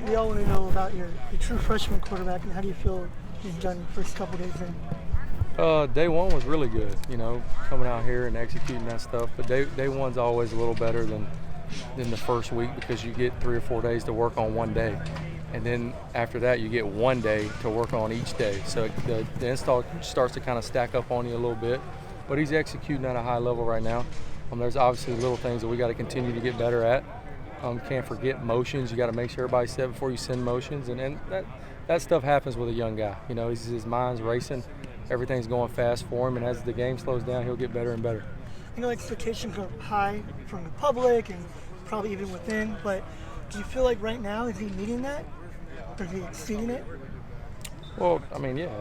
we all want to know about your true freshman quarterback and how do you feel he's done first couple days in? Day one was really good, coming out here and executing that stuff. But day one's always a little better than the first week because you get 3 or 4 days to work on one day. And then after that, you get 1 day to work on each day. So the install starts to kind of stack up on you a little bit. But he's executing at a high level right now. There's obviously little things that we got to continue to get better at. Can't forget motions. You got to make sure everybody's set before you send motions. And that stuff happens with a young guy. His mind's racing. Everything's going fast for him. And as the game slows down, he'll get better and better. Expectations are high from the public and probably even within. But do you feel like right now, is he meeting that? Or is he exceeding it? Well,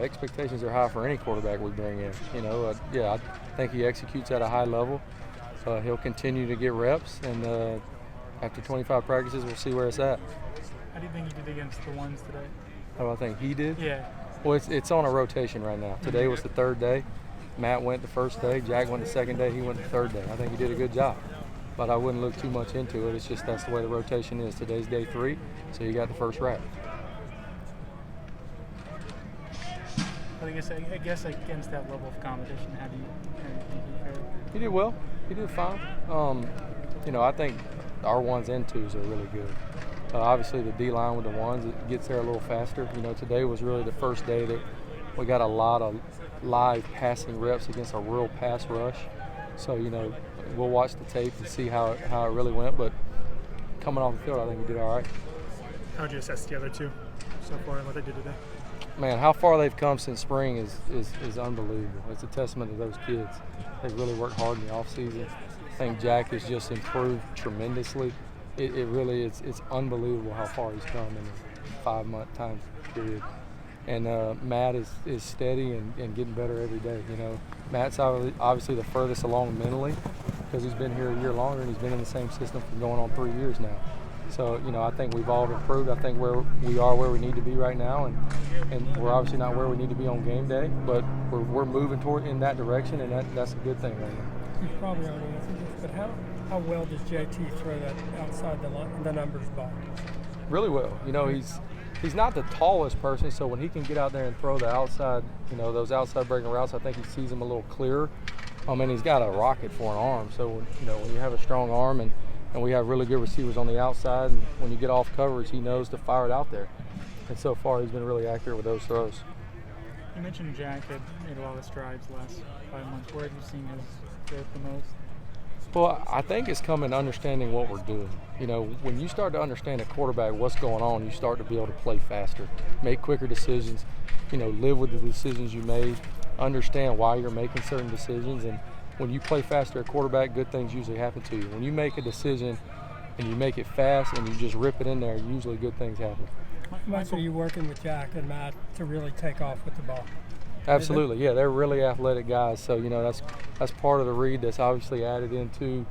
expectations are high for any quarterback we bring in. I think he executes at a high level. He'll continue to get reps, and after 25 practices, we'll see where it's at. How do you think he did against the ones today? How do I think he did? Yeah. Well, it's on a rotation right now. Today was the third day. Matt went the first day. Jack went the second day. He went the third day. I think he did a good job. But I wouldn't look too much into it. It's just that's the way the rotation is. Today's day 3, so you got the first rep. I guess against that level of competition, how do you think he fared? He did well. He did fine. I think our 1s and 2s are really good. Obviously, the D-line with the 1s, it gets there a little faster. Today was really the first day that we got a lot of live passing reps against a real pass rush. So, we'll watch the tape and see how it really went. But coming off the field, I think he did all right. How would you assess the other 2 so far and what they did today? Man, how far they've come since spring is unbelievable. It's a testament to those kids. They've really worked hard in the offseason. I think Jack has just improved tremendously. It really is. It's unbelievable how far he's come in a 5-month time period. And Matt is steady and getting better every day. Matt's obviously the furthest along mentally because he's been here a year longer and he's been in the same system for going on 3 years now. So, I think we've all improved. I think where we are where we need to be right now, and we're obviously not where we need to be on game day, but we're moving toward in that direction, and that's a good thing right now. You probably already answered this, but how well does JT throw that outside the numbers ball? Really well. He's not the tallest person, so when he can get out there and throw the outside, those outside breaking routes, I think he sees them a little clearer. He's got a rocket for an arm, so when you have a strong arm and we have really good receivers on the outside, and when you get off coverage, he knows to fire it out there. And so far, he's been really accurate with those throws. You mentioned Jack had made a lot of strides the last 5 months. Where have you seen his growth the most? Well, I think it's come in understanding what we're doing. When you start to understand a quarterback, what's going on, you start to be able to play faster, make quicker decisions, live with the decisions you made, understand why you're making certain decisions. And when you play faster at quarterback, good things usually happen to you. When you make a decision and you make it fast and you just rip it in there, usually good things happen. How much are you working with Jack and Matt to really take off with the ball? Absolutely, yeah. They're really athletic guys. So, that's part of the read that's obviously added into,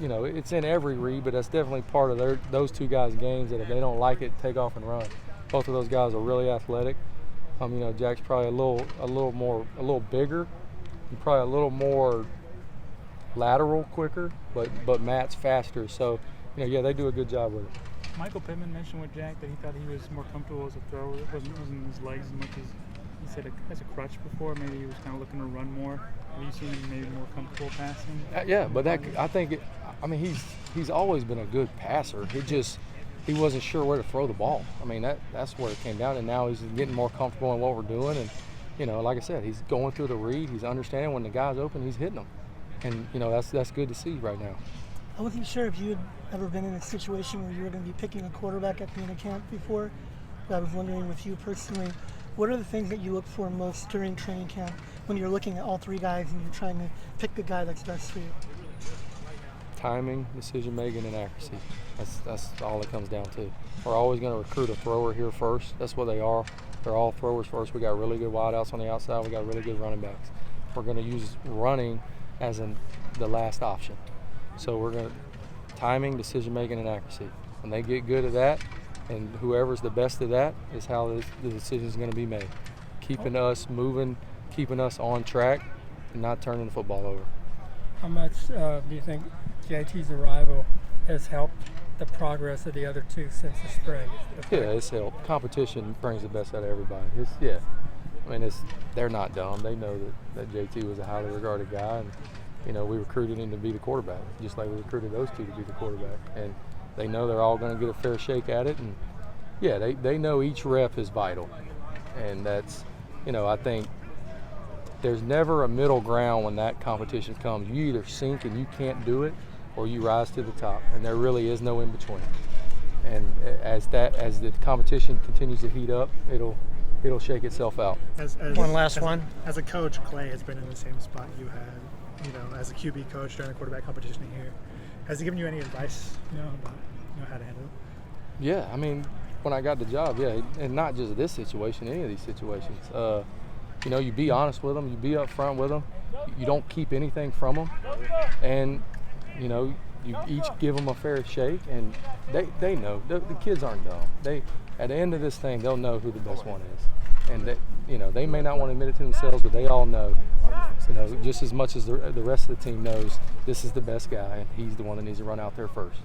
it's in every read, but that's definitely part of those 2 guys' games that if they don't like it, take off and run. Both of those guys are really athletic. Jack's probably a little bigger. And probably a little more lateral quicker, but Matt's faster. So, they do a good job with it. Michael Pittman mentioned with Jack that he thought he was more comfortable as a thrower. It wasn't his legs as much as he said as a crutch before. Maybe he was kind of looking to run more. Have you seen him maybe more comfortable passing? Yeah, but he's always been a good passer. He wasn't sure where to throw the ball. That's where it came down, and now he's getting more comfortable in what we're doing. And like I said, he's going through the read. He's understanding when the guy's open, he's hitting them. And, that's good to see right now. I wasn't sure if you had ever been in a situation where you were going to be picking a quarterback at the end of camp before. But I was wondering with you personally, what are the things that you look for most during training camp when you're looking at all 3 guys and you're trying to pick the guy that's best for you? Timing, decision-making, and accuracy. That's all it comes down to. We're always going to recruit a thrower here first. That's what they are. They're all throwers first. We got really good wideouts on the outside. We got really good running backs. We're going to use running as the last option. So we're going to timing, decision-making, and accuracy. When they get good at that, and whoever's the best at that is how the decision is going to be made. Keeping us moving, keeping us on track, and not turning the football over. How much do you think JT's arrival has helped the progress of the other two since the spring? Yeah, it's helped. Competition brings the best out of everybody. I mean, they're not dumb. They know that JT was a highly regarded guy, and we recruited him to be the quarterback, just like we recruited those two to be the quarterback. And they know they're all going to get a fair shake at it. And yeah, they know each rep is vital, and that's, I think there's never a middle ground when that competition comes. You either sink and you can't do it, or you rise to the top, and there really is no in between. And as the competition continues to heat up, it'll shake itself out. One last one. As a coach, Clay has been in the same spot you had, as a QB coach during the quarterback competition here. Has he given you any advice, about how to handle it? Yeah, I mean, when I got the job, yeah, and not just this situation, any of these situations. You be honest with them, you be upfront with them, you don't keep anything from them, and you each give them a fair shake, and they know. The kids aren't dumb. At the end of this thing, they'll know who the best one is, and they may not want to admit it to themselves, but they all know. Just as much as the rest of the team knows, this is the best guy, and he's the one that needs to run out there first.